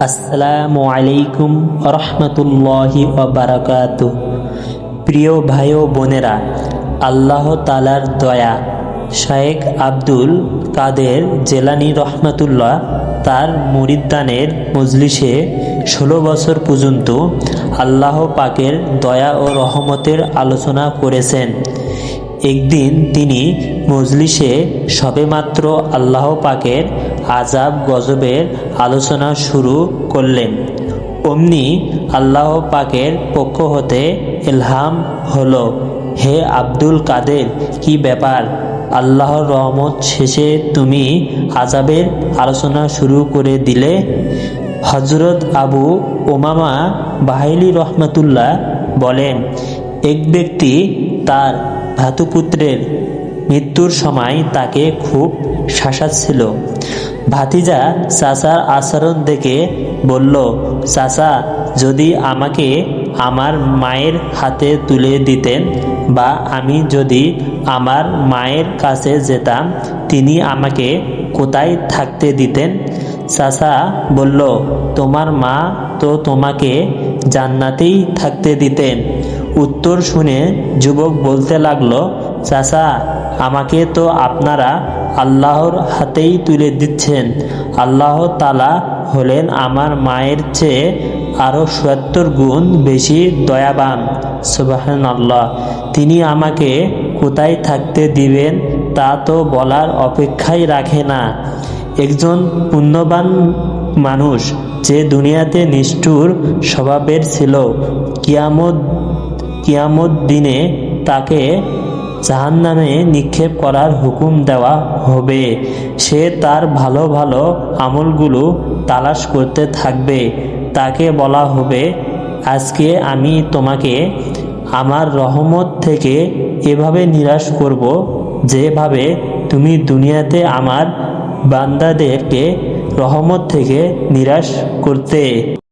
আসসালামু আলাইকুম রহমতুল্লাহি ওয়া বারাকাতুহু। প্রিয় ভাই ও বোনেরা, আল্লাহ তাআলার দয়া, শায়েখ আব্দুল কাদের জেলানী রহমাতুল্লাহ তার মুরিদানের মজলিসে 16 বছর পর্যন্ত আল্লাহ পাকের দয়া ও রহমতের আলোচনা করেছেন। একদিন তিনি মজলিসে সবেমাত্র আল্লাহ পাকের আযাব গজবের আলোচনা শুরু করলেন। অমনি আল্লাহ পাকের পক্ষ হতে ইলহাম হলো, হে আব্দুল কাদের, কি ব্যাপার? আল্লাহর রহমত শেষে তুমি আযাবের আলোচনা শুরু করে দিলে। হযরত আবু উমামা বাহিলী রহমাতুল্লাহ বলেন, এক ব্যক্তি তার ভ্রাতুপুত্রের মৃত্যুর সময় তাকে খুব শাসাচ্ছিল। ভাতিজা চাচার আচরণ দেখে বলল, চাচা যদি আমাকে আমার মায়ের হাতে তুলে দিতেন বা আমি যদি আমার মায়ের কাছে যেতাম, তিনি আমাকে কোথায় থাকতে দিতেন? চাচা বলল, তোমার মা তো তোমাকে জান্নাতেই থাকতে দিতেন। উত্তর শুনে যুবক বলতে লাগলো, চাচা আমাকে তো আপনারা আল্লাহর হাতেই তুলে দিচ্ছেন। আল্লাহ তাআলা হলেন আমার মায়ের চেয়ে আরও ৭০ গুণ বেশি দয়াবান। সুবহানাল্লাহ। তিনি আমাকে কোথায় থাকতে দিবেন তা তো বলার অপেক্ষাই রাখে না। একজন পুণ্যবান মানুষ যে দুনিয়াতে নিষ্ঠুর স্বভাবের ছিল, কিয়ামত দিনে তাকে জাহান্নামে নিক্ষেপ করার হুকুম দেওয়া হবে। সে তার ভালো ভালো আমলগুলো তালাশ করতে থাকবে। তাকে বলা হবে, আজকে আমি তোমাকে আমার রহমত থেকে এভাবে নিরাশ করব যেভাবে তুমি দুনিয়াতে আমার বান্দাদেরকে রহমত থেকে নিরাশ করতে।